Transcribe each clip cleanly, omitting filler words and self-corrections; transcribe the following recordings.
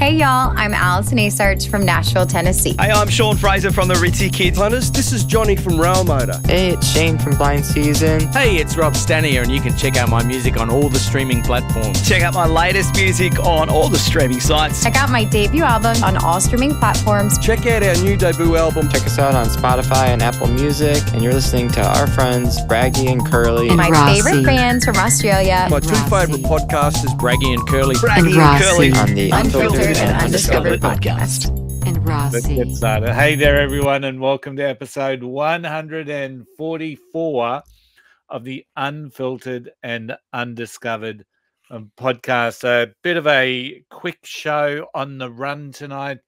Hey, y'all. I'm Allison Asarch from Nashville, Tennessee. Hey, I'm Sean Fraser from the Ritzy Kids. Hunters, this is Johnny from Rail Motor. Hey, it's Shane from Blind Season. Hey, it's Rob Stanier, and you can check out my music on all the streaming platforms. Check out my latest music on all the streaming sites. Check out my debut album on all streaming platforms. Check out our new debut album. Check us out on Spotify and Apple Music. And you're listening to our friends, Braggy and Curly. And my favorite bands from Australia. My two favourite podcasters, Braggy and Curly. Braggy and Curly. On the Unfiltered and Undiscovered Podcast. And Let's get started. Hey there, everyone, and welcome to episode 144 of the Unfiltered and Undiscovered podcast. A bit of a quick show on the run tonight.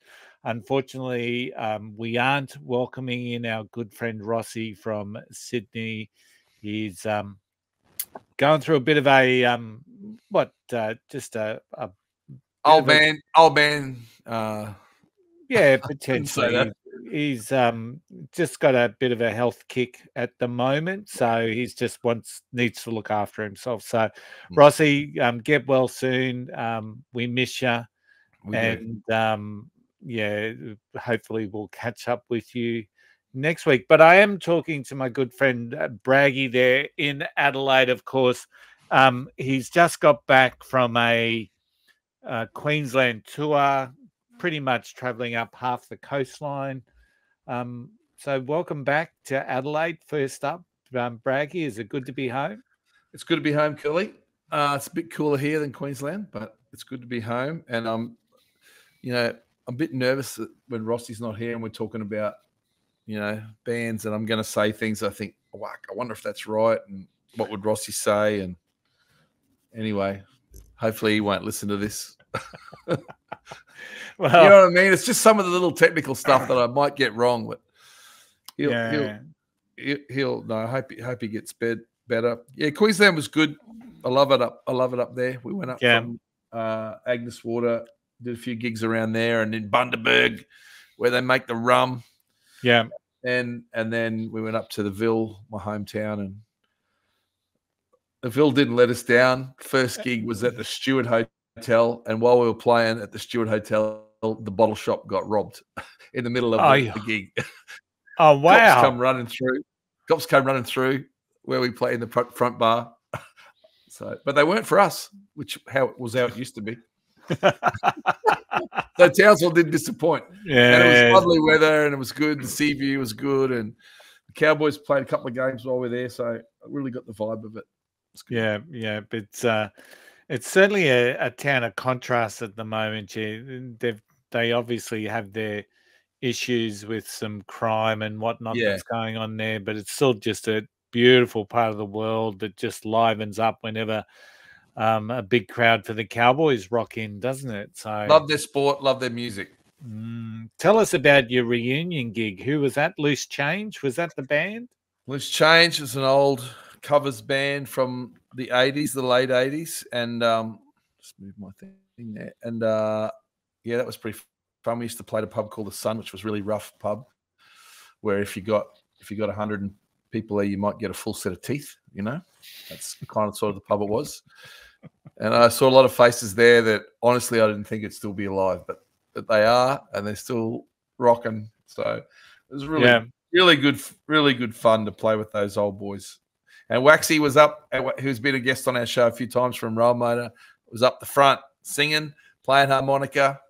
Unfortunately, we aren't welcoming in our good friend Rossi from Sydney. He's going through a bit of a old man. Yeah, potentially. He's just got a bit of a health kick at the moment, so he's just needs to look after himself. So, Rossi, get well soon. We miss you, hopefully we'll catch up with you next week. But I am talking to my good friend Braggy there in Adelaide, of course. He's just got back from a Queensland tour, pretty much travelling up half the coastline. So welcome back to Adelaide. First up, Braggy, is it good to be home? It's good to be home, Curly. It's a bit cooler here than Queensland, but it's good to be home. And I'm a bit nervous that when Rossi's not here and we're talking about, bands, and I'm going to say things I think, I wonder if that's right, and what would Rossi say? And anyway, hopefully he won't listen to this. Well, you know what I mean? It's just some of the little technical stuff that I might get wrong, but he'll I hope he gets better. Yeah, Queensland was good. I love it up there. We went up from Agnes Water, did a few gigs around there, and in Bundaberg, where they make the rum. Yeah. And then we went up to the Ville, my hometown, and the Ville didn't let us down. First gig was at the Stewart Hotel, and while we were playing at the Stewart Hotel, the bottle shop got robbed in the middle of the gig. Oh, wow. Cops came running through where we play in the front bar. But they weren't for us, how it used to be. So Townsville didn't disappoint. Yeah. And it was lovely weather, and it was good. The sea view was good, and the Cowboys played a couple of games while we were there, so I really got the vibe of it. Yeah. But it's certainly a town of contrast at the moment. They obviously have their issues with some crime and whatnot that's going on there, but it's still just a beautiful part of the world that just livens up whenever a big crowd for the Cowboys rock in, doesn't it? So love their sport, love their music. Tell us about your reunion gig. Who was that? Loose Change? Was that the band? Loose Change is an old covers band from the 80s, the late 80s, and just move my thing there. And that was pretty fun. We used to play at a pub called the Sun, which was a really rough pub, where if you got 100 people there, you might get a full set of teeth. That's kind of sort of the pub it was. And I saw a lot of faces there that honestly I didn't think it'd still be alive, but they are, and they're still rocking. So it was really good fun to play with those old boys. And Waxy was up, who's been a guest on our show a few times from Rail Motor, was up the front singing, playing harmonica,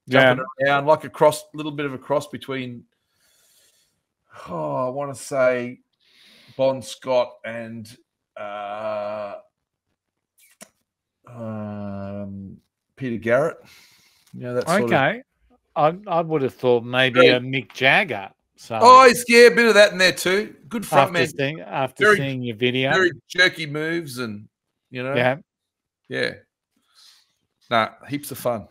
jumping around like a little bit of a cross between, I want to say, Bon Scott and Peter Garrett. That sort of... I would have thought maybe a Mick Jagger. So, a bit of that in there too. Good front man. After seeing your video, very jerky moves, and yeah. Nah, heaps of fun.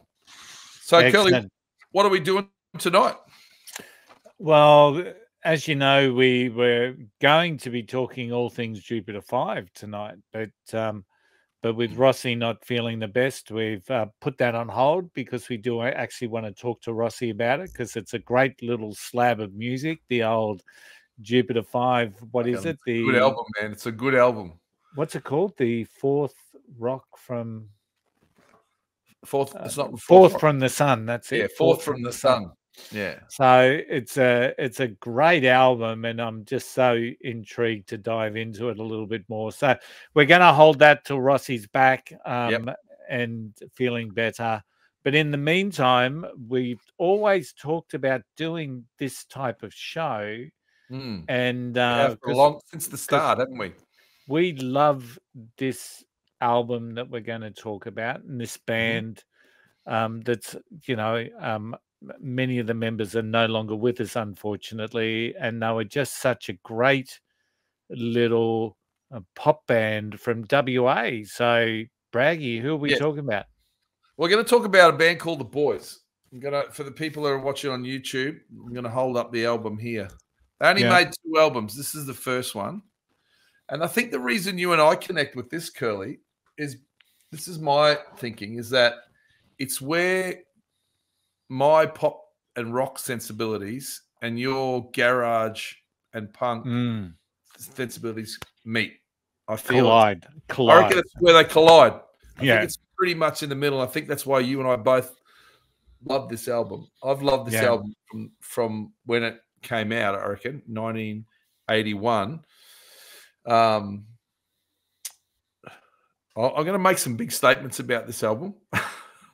So, excellent. Kelly, what are we doing tonight? Well, as you know, we were going to be talking all things Jupiter 5 tonight, but with Rossi not feeling the best, we've put that on hold because we do actually want to talk to Rossi about it, because it's a great little slab of music, the old Jupiter 5. What is it? The good album, man. It's a good album. What's it called? The fourth rock from Fourth. It's not Fourth from the Sun. That's it. Yeah, Fourth from the Sun. Yeah. So it's a great album, and I'm just so intrigued to dive into it a little bit more. So we're going to hold that till Rossi's back and feeling better. But in the meantime, we've always talked about doing this type of show, and since the start, haven't we? We love this album that we're going to talk about, and this band that's many of the members are no longer with us, unfortunately, and they were just such a great little pop band from WA. So, Braggy, who are we talking about? We're going to talk about a band called The Boys. For the people that are watching on YouTube, I'm going to hold up the album here. They only made 2 albums. This is the first one. And I think the reason you and I connect with this, Curly, is this is my thinking, is that it's where my pop and rock sensibilities and your garage and punk sensibilities meet. I feel collide. I reckon it's where they collide. I think it's pretty much in the middle. I think that's why you and I both love this album. I've loved this album from when it came out, I reckon, 1981. I'm going to make some big statements about this album.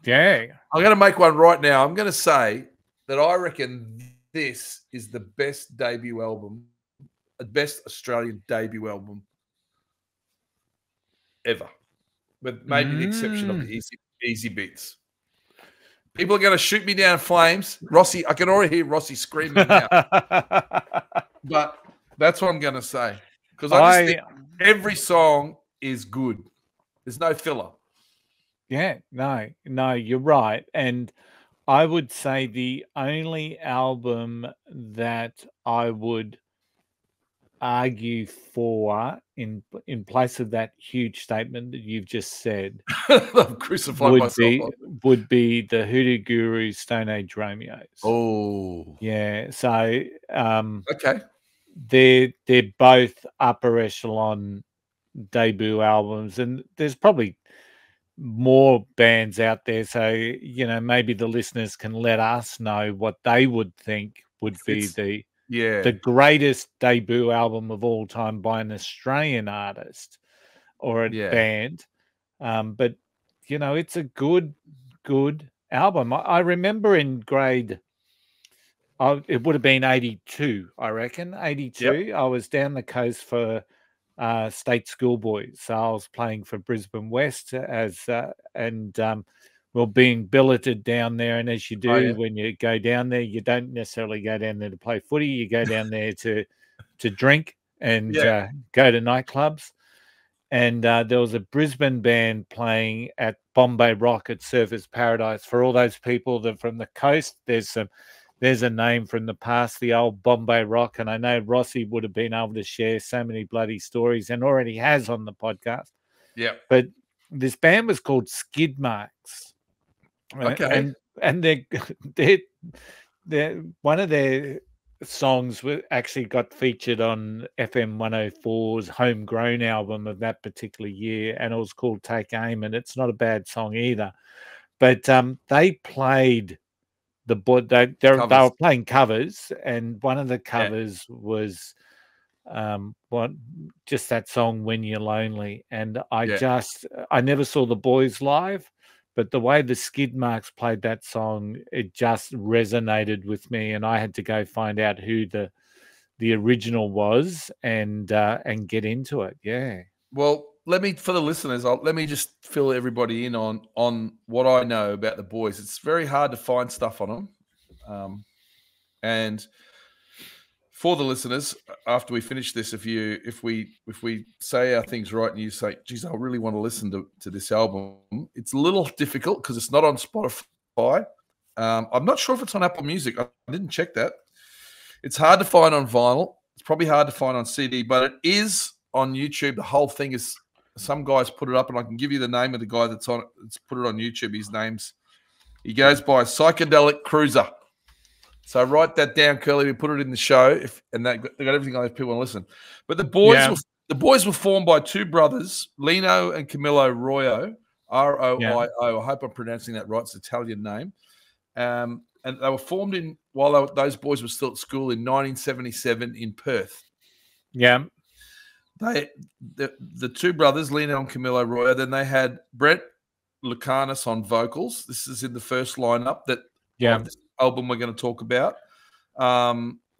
Yeah. I'm going to make one right now. I'm going to say that I reckon this is the best debut album, the best Australian debut album ever, with maybe the exception of the easy beats. People are going to shoot me down in flames. Rossi, I can already hear Rossi screaming now. But that's what I'm going to say. Because I just think every song is good. There's no filler. Yeah, no, you're right. And I would say the only album that I would argue for in place of that huge statement that you've just said I'm crucifying myself would be the Hoodoo Guru Stone Age Romeos. Oh. Yeah. So okay. They're both upper echelon debut albums, and there's probably more bands out there, so maybe the listeners can let us know what they would think would be the greatest debut album of all time by an Australian artist or a band. But it's a good album. I remember in grade, it would have been 82, I reckon. 82. Yep. I was down the coast for state schoolboys. So I was playing for Brisbane West and we're being billeted down there. And as you do when you go down there, you don't necessarily go down there to play footy. You go down there to drink and go to nightclubs. And there was a Brisbane band playing at Bombay Rock at Surfers Paradise. For all those people that are from the coast, there's a name from the past, the old Bombay Rock, and I know Rossi would have been able to share so many bloody stories and already has on the podcast. Yeah. But this band was called Skid Marks. Right? Okay. And they're one of their songs actually got featured on FM 104's Homegrown album of that particular year, and it was called Take Aim, and it's not a bad song either. But they played they were playing covers, and one of the covers was just that song When You're Lonely. And I never saw the Boys live, but the way the Skid Marks played that song, it just resonated with me, and I had to go find out who the original was and get into it. Yeah. Well, for the listeners, let me just fill everybody in on what I know about the Boys. It's very hard to find stuff on them. And for the listeners, after we finish this, if we say our things right and you say, geez, I really want to listen to this album, it's a little difficult because it's not on Spotify. I'm not sure if it's on Apple Music. I didn't check that. It's hard to find on vinyl. It's probably hard to find on CD, but it is on YouTube. The whole thing is, some guys put it up, and I can give you the name of the guy that's put it on YouTube. He goes by Psychedelic Cruiser. So write that down, Curly. We put it in the show, and they got everything on if people want to listen. But the boys were formed by two brothers, Lino and Camilo Royo, ROIO. I hope I'm pronouncing that right. It's an Italian name. And they were formed while those boys were still at school in 1977 in Perth. Yeah. The two brothers, Lino and Camilo Royer, then they had Brent Lucanis on vocals. This is in the first lineup of this album we're going to talk about.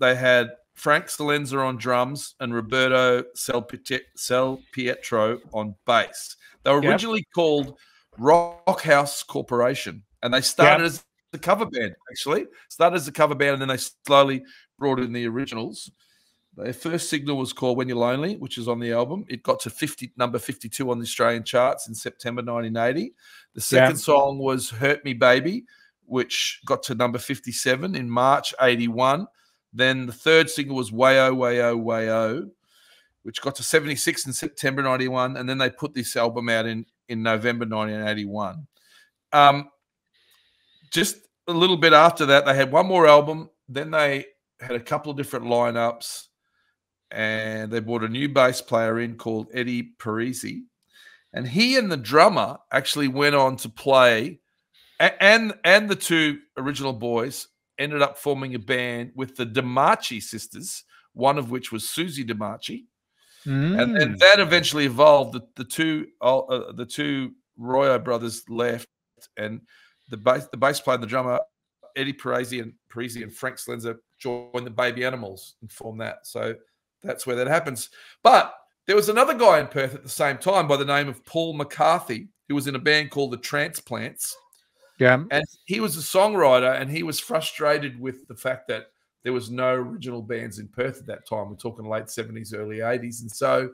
They had Frank Salenza on drums and Roberto Cel Pietro on bass. They were originally called Rock House Corporation, and they started as a cover band, actually. Started as a cover band, and then they slowly brought in the originals. Their first single was called When You're Lonely, which is on the album. It got to number 52 on the Australian charts in September 1980. The second song was Hurt Me Baby, which got to number 57 in March 81. Then the third single was Wayo, Wayo, Wayo, which got to 76 in September 91. And then they put this album out in November 1981. Just a little bit after that, they had one more album. Then they had a couple of different lineups. And they brought a new bass player in called Eddie Parisi. And he and the drummer actually went on to play, and the two original boys ended up forming a band with the DiMarchi sisters, one of which was Susie DiMarchi. And then that eventually evolved. The two Royo brothers left, and the bass player and the drummer, Eddie Parisi and Frank Salenza, joined the Baby Animals and formed that. So that's where that happens. But there was another guy in Perth at the same time by the name of Paul McCarthy, who was in a band called the Transplants. Yeah. And he was a songwriter, and he was frustrated with the fact that there was no original bands in Perth at that time. We're talking late 70s, early 80s. And so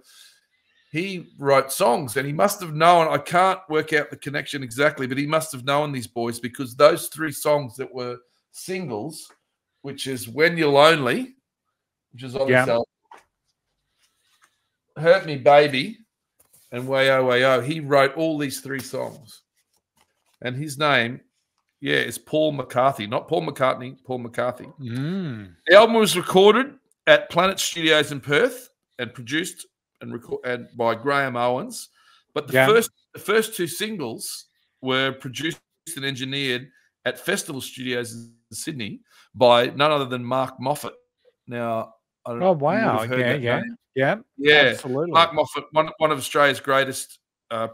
he wrote songs, and he must have known, I can't work out the connection exactly, but he must have known these boys, because those three songs that were singles, which is When You're Lonely, which is on this album, Hurt Me Baby, and Wayo Wayo, he wrote all these three songs. And his name, is Paul McCarthy. Not Paul McCartney, Paul McCarthy. The album was recorded at Planet Studios in Perth and produced and by Graham Owens. But the first two singles were produced and engineered at Festival Studios in Sydney by none other than Mark Moffat. Now, I don't know. Oh, wow. Yeah, absolutely. Mark Moffat, one of Australia's greatest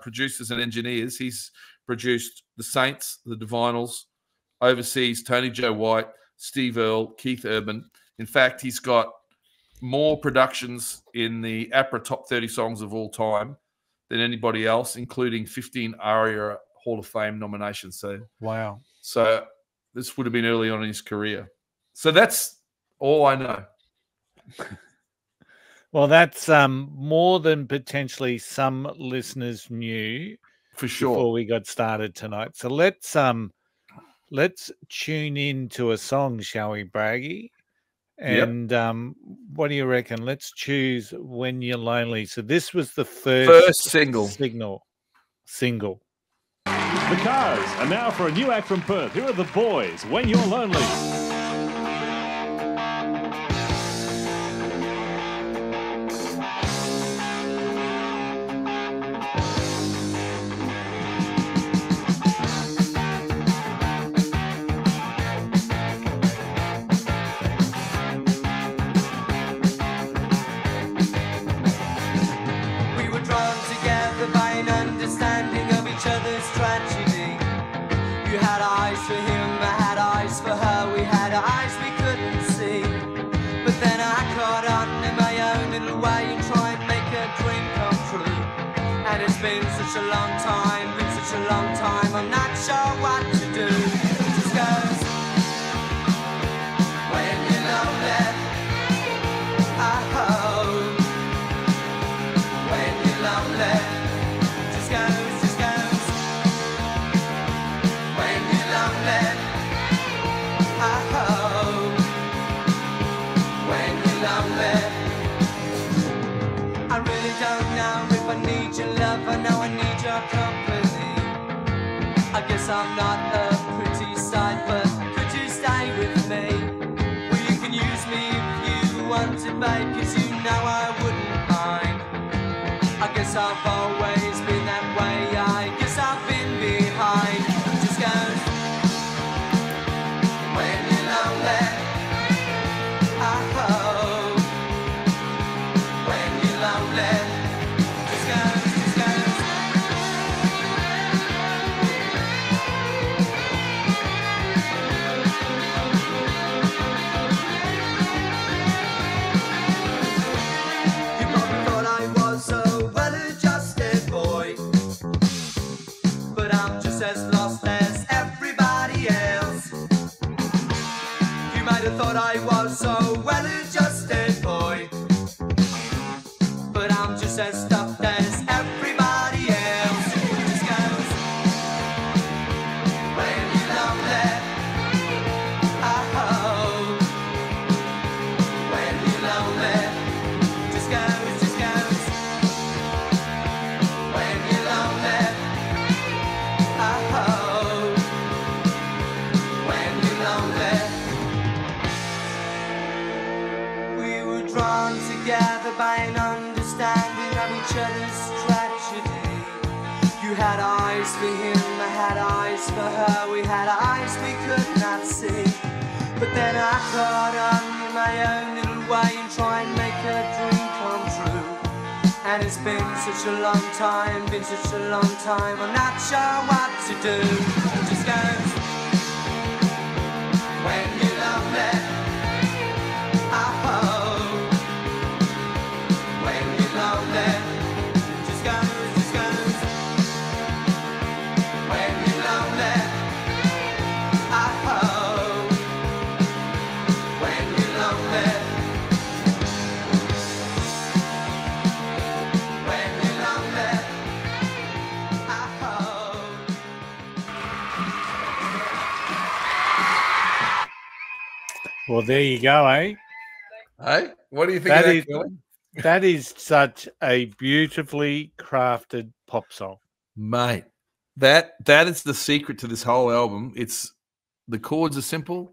producers and engineers. He's produced The Saints, The Divinals, Overseas, Tony Joe White, Steve Earle, Keith Urban. In fact, he's got more productions in the APRA Top 30 Songs of All Time than anybody else, including 15 ARIA Hall of Fame nominations. So, wow. So this would have been early on in his career. So that's all I know. Well, that's more than potentially some listeners knew. For sure. Before we got started tonight. So let's tune in to a song, shall we, Braggy? And what do you reckon? Let's choose When You're Lonely. So this was the first single. Single. The Cars are now for a new act from Perth. Here are the boys, When You're Lonely. Such a long time, I'm not sure what to do. It just goes, when you're lonely, oh, when you're lonely, just goes, when you're lonely, oh, when you're lonely. I really don't know if I need your love, I know I need your company. I guess I'm not a pretty sight, but could you stay with me? Well, you can use me if you want to, babe, 'cause you know I wouldn't mind. I guess I've always been that way, I guess I've been by an understanding of each other's tragedy. You had eyes for him, I had eyes for her. We had eyes we could not see. But then I caught on in my own little way and try and make a dream come true. And it's been such a long time, I'm not sure what to do. It just goes, when you love me, I hope. When you love me, it just goes. When you love me, I hope. When you love me, when you love me, I hope. Well, there you go, eh? Hey, what do you think That of that, is- Kelly? That is such a beautifully crafted pop song. Mate, that is the secret to this whole album. It's the chords are simple,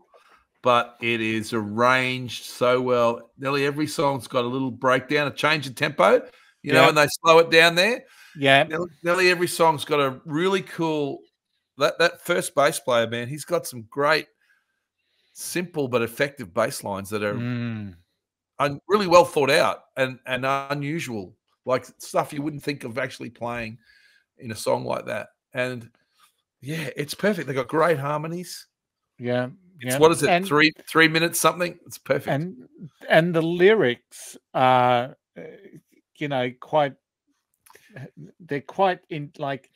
but it is arranged so well. Nearly every song's got a little breakdown, a change in tempo, you know, Yeah. and they slow it down there. Yeah. Nearly every song's got a really cool that first bass player, man, he's got some great simple but effective bass lines that are Mm. really well thought out and unusual, like stuff you wouldn't think of actually playing in a song like that. And yeah, it's perfect. They got great harmonies. Yeah. It's yeah. what is it? And, 3 minutes something. It's perfect. and the lyrics are, quite. They're quite in like.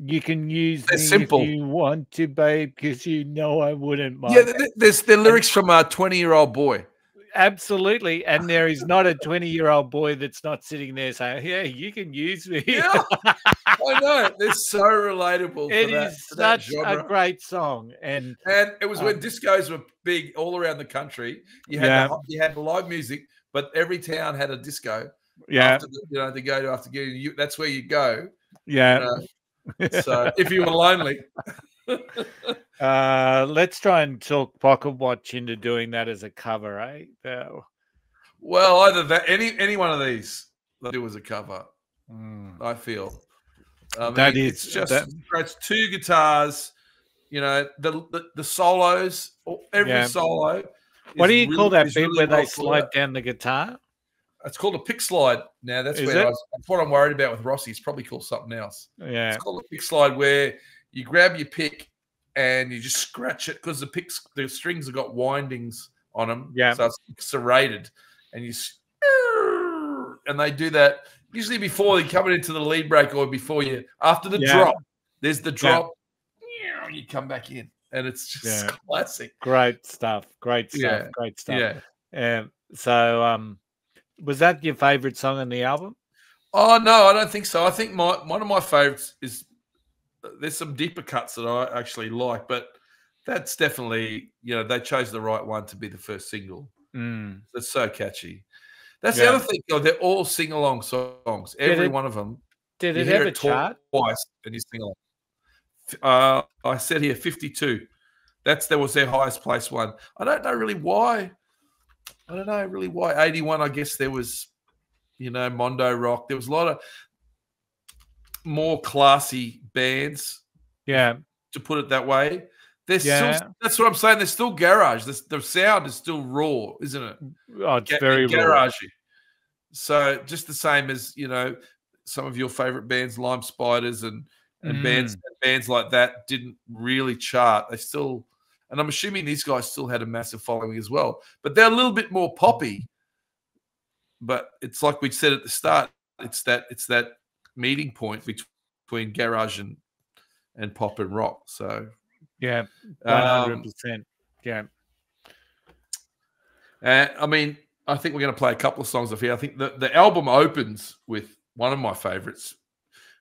You can use They're me simple. if you want to, babe, because you know I wouldn't mind. Yeah, there's the lyrics from a 20-year-old boy. Absolutely. And there is not a 20-year-old boy that's not sitting there saying, yeah, you can use me. Yeah, I know. They're so relatable. It for that, is for that such a genre. great song. And it was when discos were big all around the country. You had you had live music, but every town had a disco. yeah, After to go to after getting that's where you go. yeah. So if you were lonely, Let's try and talk Pocket Watch into doing that as a cover, eh? well, either that any one of these they do as a cover. I feel That is- it's just it's two guitars. You know the solos, every Yeah. solo. What do is you call really- that is bit really where well they thought slide out. down the guitar? It's called a pick slide. Now that's Is where it? that's what I'm worried about with Rossi. It's probably called something else. Yeah. It's called a pick slide where you grab your pick and you just scratch it because the strings have got windings on them. Yeah. So it's serrated, and and they do that usually before you coming into the lead break or before you after the drop. There's the drop. You come back in, and it's just classic. Great stuff. Great stuff. Yeah. Great stuff. Yeah. So, was that your favorite song on the album? Oh no, I don't think so. I think one of my favorites is there's some deeper cuts that I actually like, but that's definitely they chose the right one to be the first single. It's so catchy. That's the other thing. They're all sing along songs. Every one of them. Did You it hear ever it chart? twice and you sing along. I said here 52. That was their highest place one. I don't know really why. 81. I guess there was, Mondo Rock. There was a lot of more classy bands. Yeah. To put it that way, there's Yeah. still. That's what I'm saying. There's still garage. The sound is still raw, isn't it? Oh, it's very raw. garagey. So just the same as some of your favorite bands, Lime Spiders and bands like that didn't really chart. They still, and I'm assuming these guys still had a massive following as well, but they're a little bit more poppy. But it's like we said at the start, it's that meeting point between garage and pop and rock. So yeah, 100%. Yeah. I mean, I think we're going to play a couple of songs off here. I think the album opens with one of my favorites,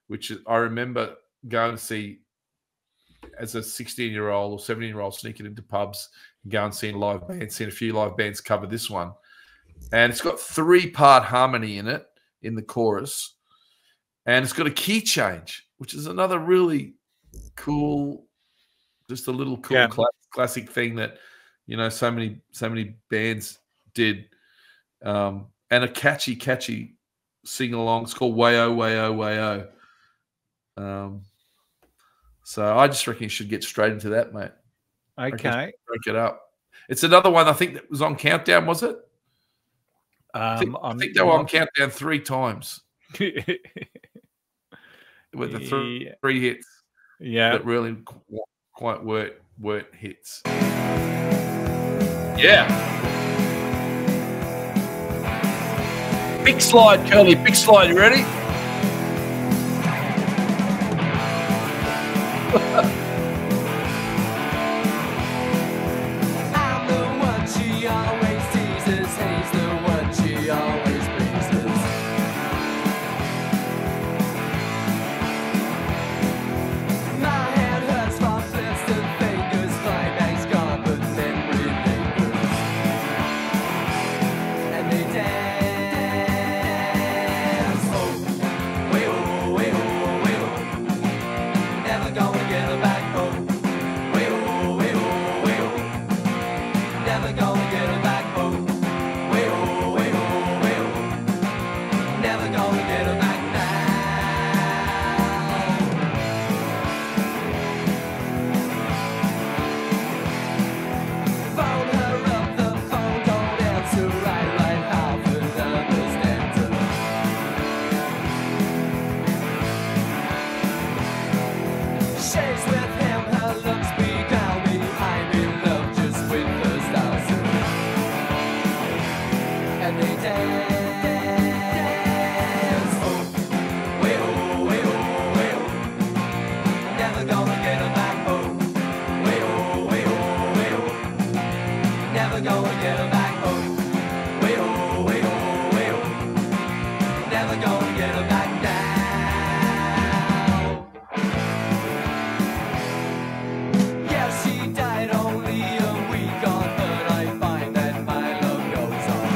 which I remember going to see as a 16-year-old or 17-year-old, sneaking into pubs and going and seeing live bands, seeing a few live bands cover this one. And it's got 3-part harmony in it, in the chorus. And it's got a key change, which is another really cool, just a little cool classic thing that, so many bands did. and a catchy sing along. It's called Wayo Wayo Wayo. So I just reckon you should get straight into that, mate. Okay. Break it up. It's another one I think that was on Countdown, was it? I think they were on Countdown 3 times with the three hits. Yeah, that really quite weren't hits. Yeah. Big slide, Curly. Big slide. You ready? I'm the one she always teases. He's the one she always pleases. My hand hurts from blistered fingers. Climax gone, but memory lingers. And they dance. Oh, way oh, way oh, way oh. Never gonna get her back home. Way oh, way oh, way oh. Never gonna get her back home. Way oh, way oh, way oh. Never gonna get her back now. Phone her up, the phone don't answer. Right, half and understand her. Shades with him, her looks beguile me. I'm in love just with her style. And they dance. Oh, way oh, way oh, way oh. Never gonna get her back home. Way oh, way oh, way oh. Never gonna get her back home. Way oh, way oh, way oh. Never gonna get her back now. Yeah, she died only a week on, but I find that my love goes on.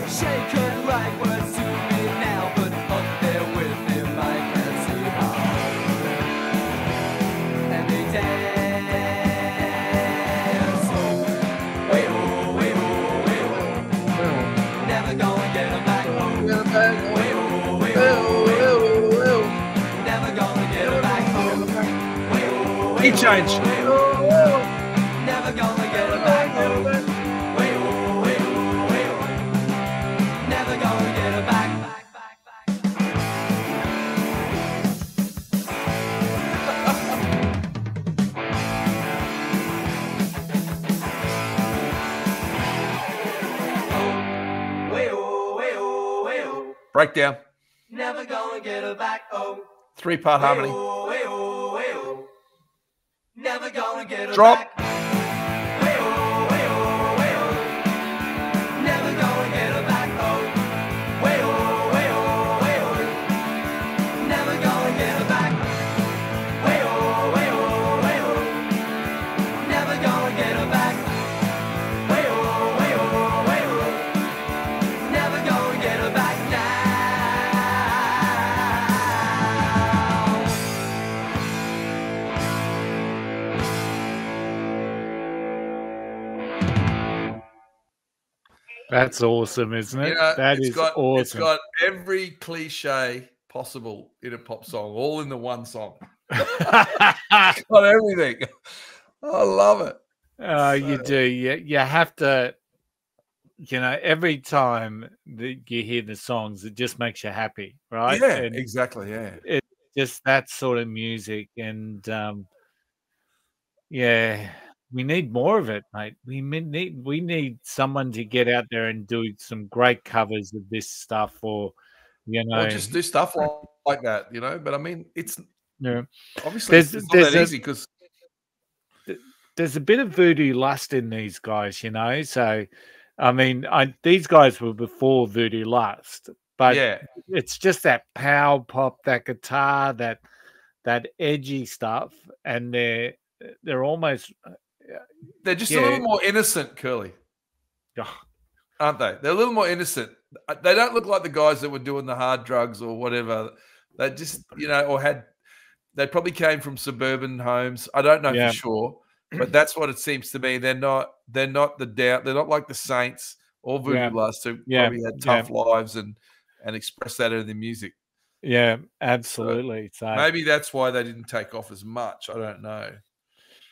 She could write words to me now, but up there with him I can't see how. And they dance. Oh, way oh, way oh, way oh. Never gonna get her back home. Way oh, way oh, way oh. Never gonna get her back home. Way oh, way Key change. oh, way oh. Never gonna get her back home. Way oh, way oh, way oh. Never gonna get her back. Way oh, way oh, way oh. Breakdown. Never gonna get her back. Oh. 3-part harmony. Way oh, way oh, way oh. Never gonna get her Drop. back. Way oh, way oh, way oh. Never gonna get her back. Oh. Way oh, way oh, way oh. Never gonna get her back. Way oh, way oh, way oh. Never gonna get her back. Way oh, way oh, way oh. Never gonna get her back now. that's awesome, isn't it? You know, That it's is got, awesome. It's got every cliche possible in a pop song, all in the one song. It's got everything. I love it. You do. You have to, every time that you hear the songs, it just makes you happy, right? Yeah, And exactly. Yeah. it's just that sort of music. And yeah, we need more of it, mate. We need someone to get out there and do some great covers of this stuff, or Or just do stuff like that, But I mean, it's yeah. obviously it's not that easy because There's a bit of voodoo lust in these guys, So, I mean, these guys were before voodoo lust, but yeah, it's just that power pop, that guitar, that edgy stuff, and they're almost they're just a little more innocent, Curly, aren't they? They're a little more innocent. They don't look like the guys that were doing the hard drugs or whatever. They just, or they probably came from suburban homes. I don't know for sure, but that's what it seems to me. They're not the doubt. They're not like the Saints or Voodoo Blast, who probably had tough lives and express that in their music. Yeah, absolutely. So maybe that's why they didn't take off as much. I don't know.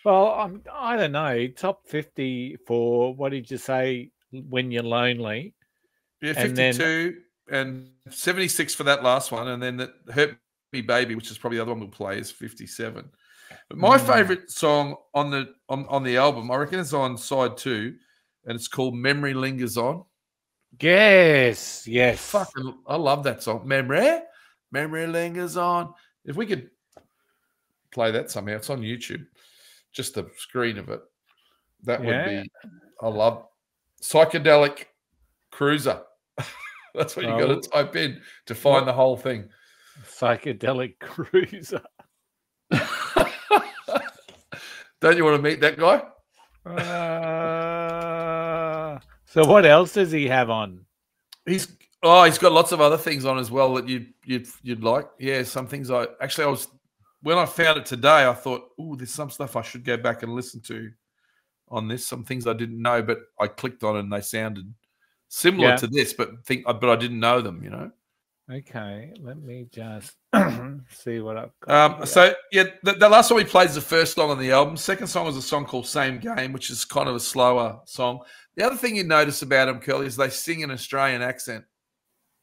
Well, I don't know. Top 50 for, what did you say, When You're Lonely? Yeah, 52 and 76 for that last one. And then the Hurt Me Baby, which is probably the other one we'll play, is 57. But my favourite song on the album, I reckon it's on side 2, and it's called Memory Lingers On. Yes. Fucking, I love that song. Memory Lingers On. If we could play that somehow, it's on YouTube. Just the screen of it. That would be, I love Psychedelic Cruiser. That's what you got to type in to find the whole thing. Psychedelic Cruiser. Don't you want to meet that guy? So what else does he have on? He's got lots of other things on as well that you'd like. Yeah, some things when I found it today, I thought, there's some stuff I should go back and listen to on this. Some things I didn't know, but I clicked on it and they sounded similar to this, but I didn't know them, you know. Okay, let me just see what I've got. The last song we played is the first song on the album. Second song was a song called Same Game, which is kind of a slower song. The other thing you notice about them, Curly, is they sing an Australian accent.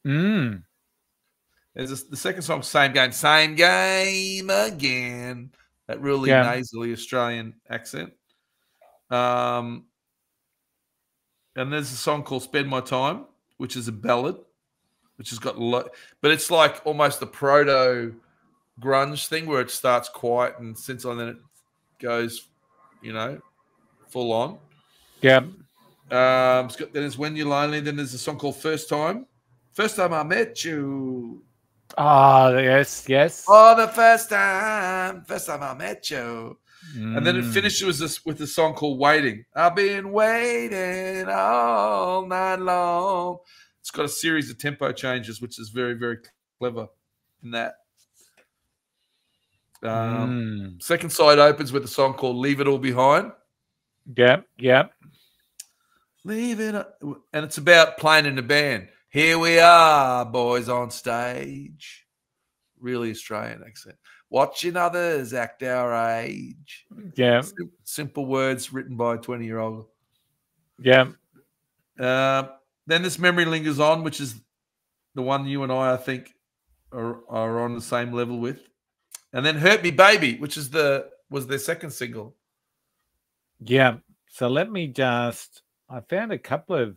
Mm. There's the second song, Same Game Again. That really nasally Australian accent. And there's a song called Spend My Time, which is a ballad, which has got but it's like almost a proto grunge thing where it starts quiet and then it goes, full on. Yeah. Then there's When You're Lonely. Then there's a song called First Time I Met You. Ah, yes. Oh, the first time I met you. And then it finishes with a song called Waiting. I've been waiting all night long. It's got a series of tempo changes, which is very, very clever in that. Second side opens with a song called Leave It All Behind. Yep. Leave it, and it's about playing in a band. Here we are, boys on stage. Really Australian accent. Watching others act our age. Yeah. Simple words written by a 20-year-old. Yeah. Then this Memory Lingers On, which is the one you and I think, are on the same level with. And then Hurt Me Baby, which was their second single. Yeah. So let me I found a couple of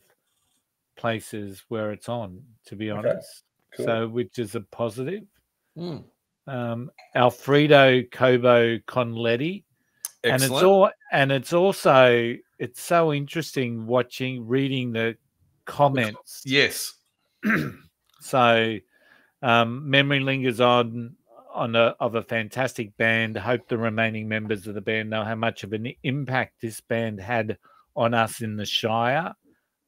places where it's on, to be honest. Cool. So, which is a positive. Alfredo Cobo Conletti. Excellent. And it's also so interesting reading the comments. Yes. So Memory Lingers on of a fantastic band. Hope the remaining members of the band know how much of an impact this band had on us in the Shire.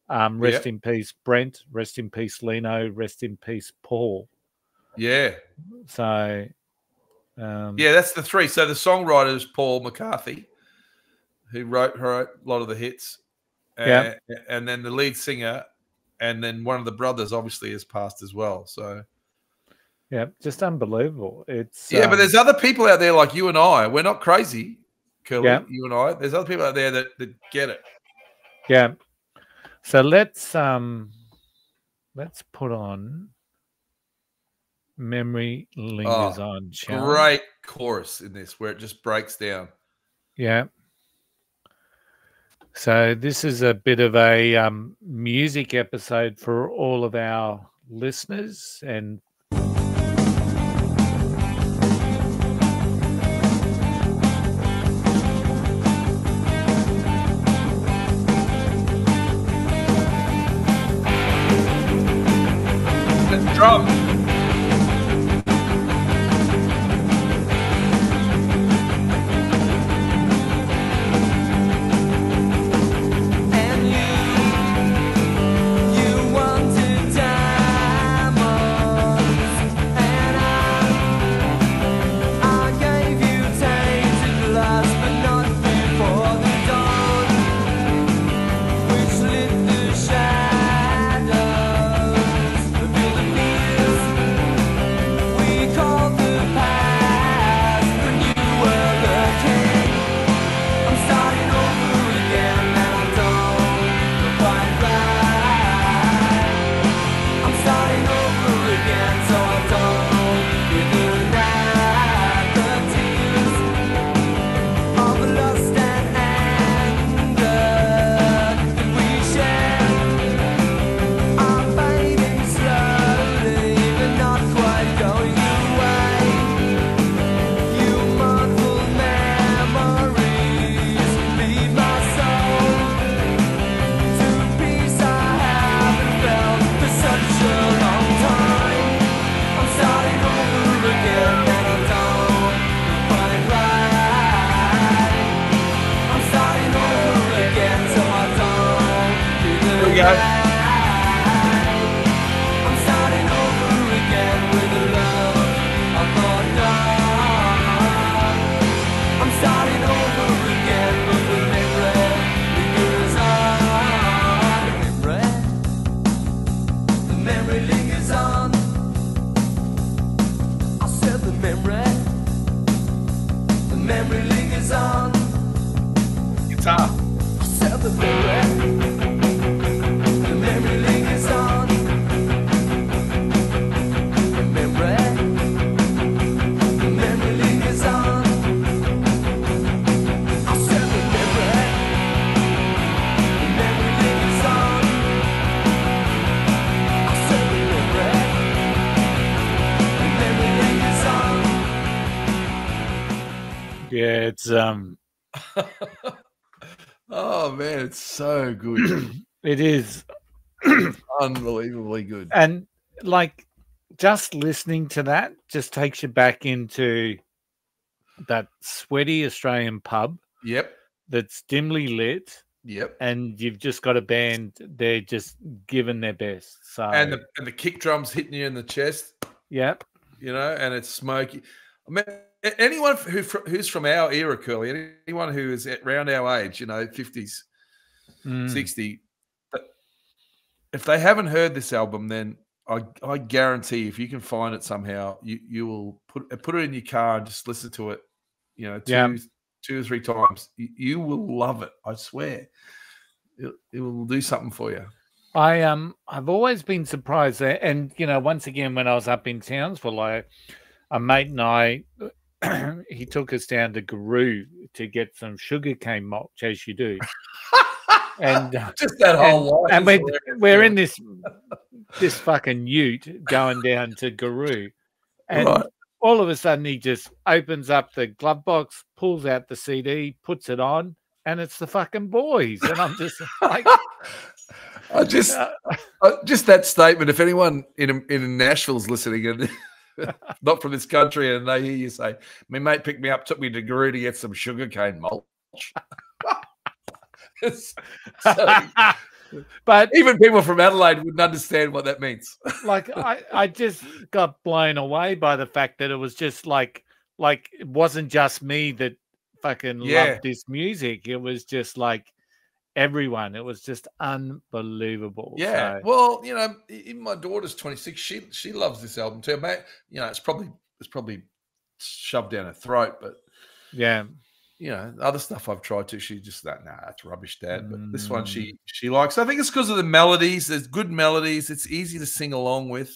Rest in peace, Brent. Rest in peace, Lino. Rest in peace, Paul. Yeah. So, that's the three. So the songwriter is Paul McCarthy, who wrote a lot of the hits. And then the lead singer, and then one of the brothers obviously has passed as well. So, yeah, just unbelievable. It's but there's other people out there like you and I. We're not crazy, Curly. Yeah. You and I. There's other people out there that get it. Yeah. So let's put on Memory Lingers On. Great chorus in this where it just breaks down. Yeah. So this is a bit of a music episode for all of our listeners, and drum. And you wanted diamonds. Yeah, it's Oh man, it's so good. it is. Unbelievably good. And like just listening to that just takes you back into that sweaty Australian pub Yep. that's dimly lit, Yep. and you've just got a band, they're just giving their best. So And the kick drums hitting you in the chest, yep. and it's smoky. I mean, anyone who's from our era, Curly, anyone who is around our age, 50s, 60, if they haven't heard this album, then I guarantee if you can find it somehow, you will put it in your car and just listen to it, two or three times. You will love it. I swear, it will do something for you. I've always been surprised there, and once again when I was up in Townsville, a mate and I, he took us down to Guru to get some sugarcane mulch, as you do. And just that whole and we're in this fucking ute going down to Guru, and all of a sudden he just opens up the glove box, pulls out the CD, puts it on, and it's the fucking Boys. And I'm just like, just that statement. If anyone in Nashville's listening and not from this country, and they hear you say, "My mate picked me up, took me to Guru to get some sugarcane mulch." But even people from Adelaide wouldn't understand what that means. Like I just got blown away by the fact that it was just like it wasn't just me that fucking loved this music. It was just like everyone. It was just unbelievable. Yeah. So, well, even my daughter's 26. She loves this album too, mate. It's probably shoved down her throat, but yeah. Other stuff I've tried to, she just nah, that's rubbish, Dad. But this one she likes. I think it's because of the melodies. There's good melodies. It's easy to sing along with.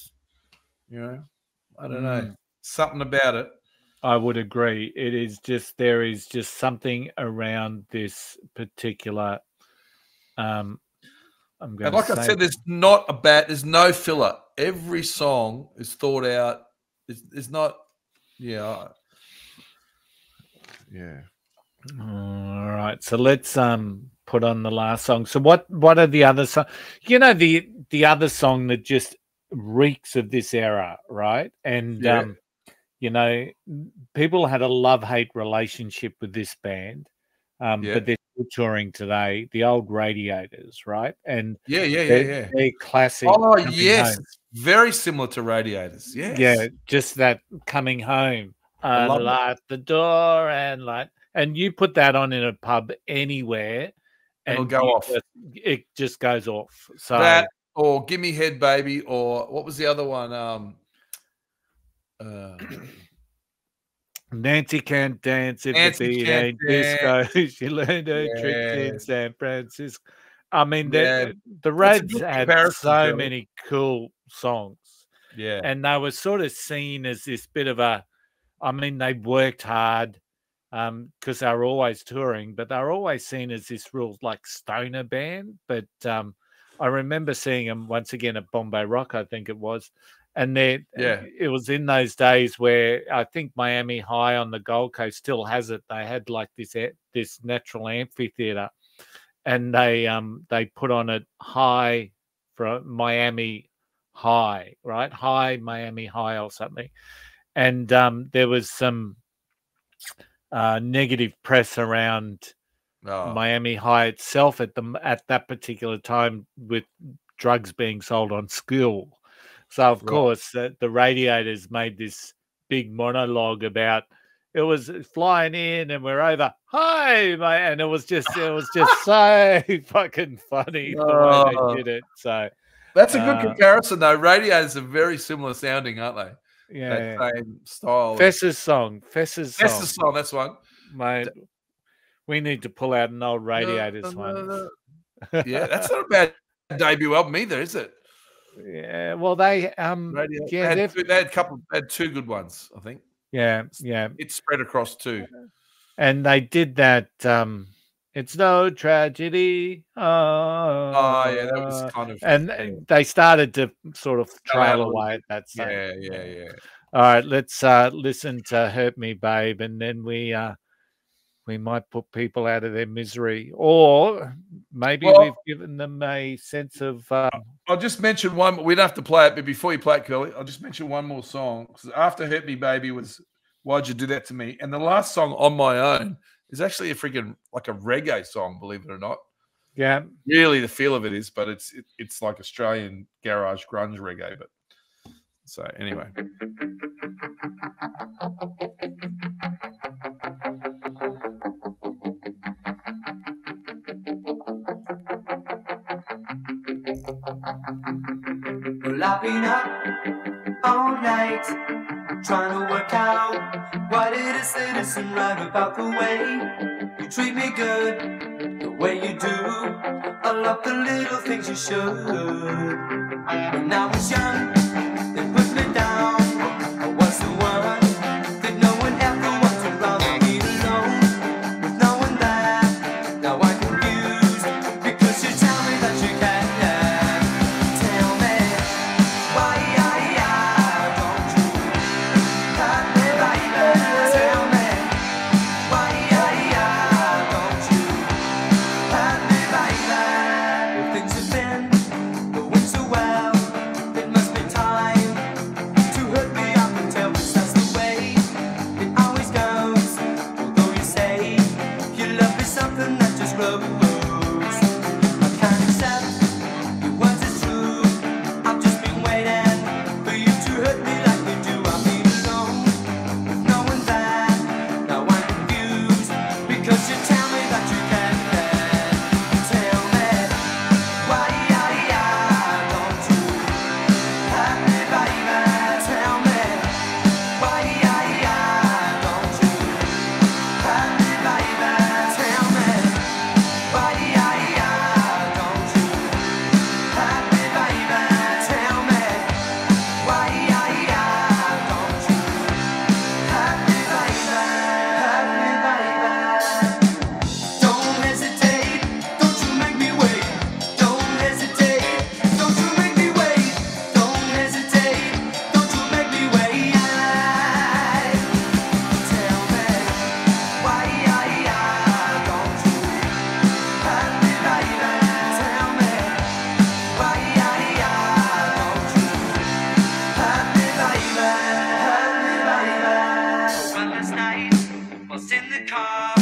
I don't know. Something about it. I would agree. It is just, there is just something around this particular I'm going and like I said, there's no filler. Every song is thought out. It's not yeah. All right, so let's put on the last song. So what are the other songs? The other song that just reeks of this era, right? And people had a love-hate relationship with this band, but they're still touring today. The old Radiators, right? And they're classic. Oh yes, home. Very similar to Radiators. Yes. Yeah, just that coming home. Light the door and you put that on in a pub anywhere, and it'll go off. It just goes off. So that, or Give Me Head, Baby, or what was the other one? Nancy can't dance if the beat ain't disco. She learned her tricks in San Francisco. I mean, the Rads had so many cool songs. Yeah, and they were sort of seen as this bit of a. I mean, they worked hard because they were always touring, but they were always seen as this real like stoner band. But I remember seeing them once again at Bombay Rock, I think it was, and it was in those days where I think Miami High on the Gold Coast still has it. They had like this natural amphitheater, and they put on it High from Miami High, right? High Miami High or something. And there was some negative press around Miami High itself at that particular time, with drugs being sold on school. So of course the Radiators made this big monologue about it was flying in and we're over. Hi, mate. And it was just so fucking funny the way they did it. So that's a good comparison, though. Radiators are very similar sounding, aren't they? Yeah, that same style. Fess's song. That's one, mate. We need to pull out an old Radiators one. Yeah, that's not a bad debut album either, is it? Yeah, well, they they had two good ones, I think. Yeah. It's spread across two, and they did that. It's no tragedy. That was kind of, and they started to sort of trail away at that stage. Yeah. All right, let's listen to "Hurt Me, Babe," and then we we might put people out of their misery, or maybe Well- we've given them a sense of. I'll just mention one. We don't have to play it, but before you play it, Curly, I'll just mention one more song. Because After Hurt Me Baby was Why'd You Do That to Me? And the last song, On My Own, is actually a freaking like a reggae song, believe it or not. Yeah. Really, the feel of it is, but it's like Australian garage grunge reggae. But so anyway. Well, I've been up all night trying to work out what it is that isn't right about the way you treat me good, the way you do. I love the little things you should. When I was young, they put me down. I was the one that no one ever wanted around me alone. With knowing that, now I'm confused because you tell me that you can't. Tell me why don't you hurt me, baby? Tell me why don't you hurt me, baby? If things have been going so well, it must be time to hurt me up and tell, 'cause that's the way it always goes. Although you say your love is something that just grows, I can't accept your words as true. I've just been waiting for you to hurt me like you do. I've been alone with knowing that. Now I'm confused because you tell me that you can't. Tell me why don't you hurt me, baby? Tell me why don't you hurt me, baby? Tell me why don't you hurt me, baby? Tell me why don't you hurt me, baby? Hurt me, baby. Don't hesitate, don't you make me wait. Don't hesitate, don't you make me wait. Don't hesitate, don't you make me wait. Tell me why don't you hurt me, baby? Tell me why don't you hurt me, baby? Hurt me, baby. Well, last night, whilst in the car,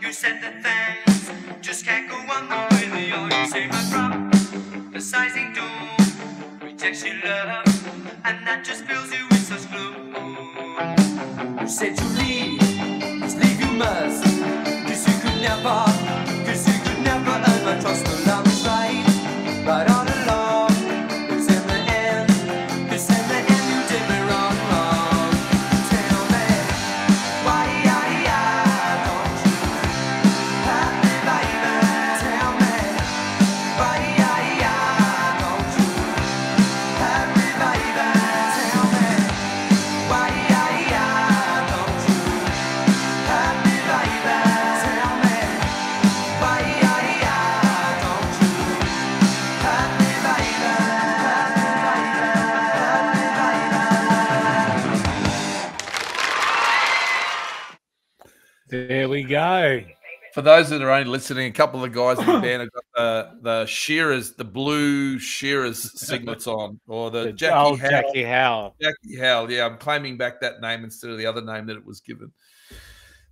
you said that things just can't go on the way they are. You say my prop, the sizing door, rejects your love, and that just fills you with such gloom. You said you leave, just leave you must, 'cause you could never earn my trust. No love is right all along. 'Cause in the end, you did me wrong. Tell me why don't you hurt me, baby? Tell me why don't you hurt me, baby? Tell me why don't you hurt me, baby? Tell me why don't you hurt me, baby? There we go. For those that are only listening, a couple of the guys in the band have got the Shearers, the blue Shearers signets on, or the Jackie Howe. Jackie Howe. Jackie Howe, yeah, I'm claiming back that name instead of the other name that it was given.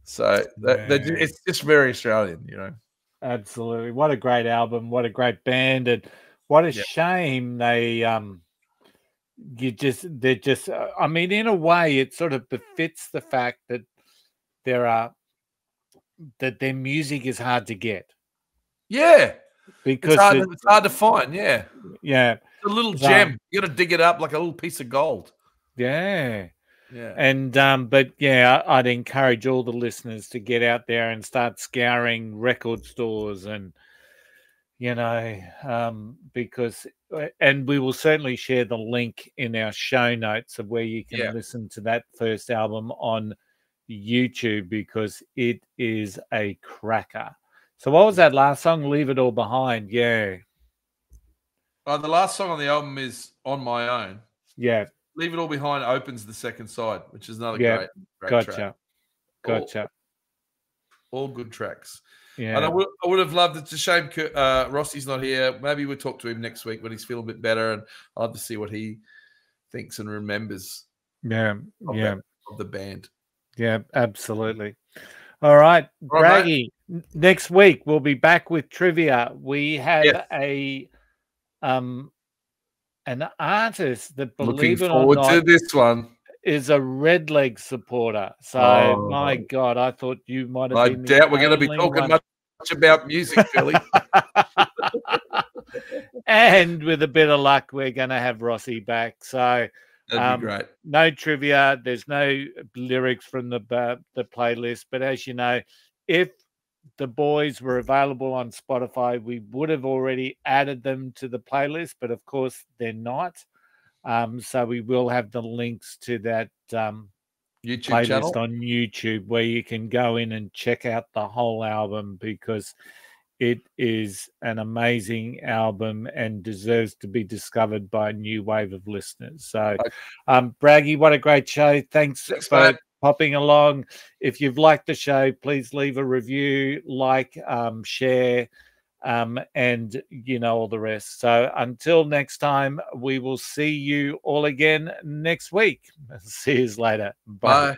So it's just very Australian, you know. Absolutely. What a great album. What a great band. And what a shame they're just, I mean, in a way, it sort of befits the fact that that their music is hard to get. Yeah. Because it's hard to find, yeah. Yeah. It's a little gem. You got to dig it up like a little piece of gold. Yeah. Yeah. And but yeah, I'd encourage all the listeners to get out there and start scouring record stores, and because and we will certainly share the link in our show notes of where you can listen to that first album on YouTube, because it is a cracker. So what was that last song? Leave It All Behind. Yeah. The last song on the album is On My Own. Yeah. Leave It All Behind opens the second side, which is another great Gotcha. track. Gotcha. All good tracks. Yeah. And I would have loved it. It's a shame Rossi's not here. Maybe we'll talk to him next week when he's feeling a bit better, and I'll have to see what he thinks and remembers. Yeah. Of the band. Yeah, absolutely. All right, Braggy. Next week we'll be back with trivia. We have an artist that, believe it or not, to this one. Is a Redleg supporter. So, my God, I thought you might have I been. doubt we're going to be talking much about music, Billy. And with a bit of luck, we're going to have Rossi back. So, that'd be great. No trivia. There's no lyrics from the playlist. But as you know, if the boys were available on Spotify, we would have already added them to the playlist. But of course, they're not. So we will have the links to that YouTube playlist channel on YouTube, where you can go in and check out the whole album, because it is an amazing album and deserves to be discovered by a new wave of listeners. So, Braggy, what a great show. Thanks for popping along. If you've liked the show, please leave a review, share, and all the rest. So until next time, we will see you all again next week. See you later. Bye.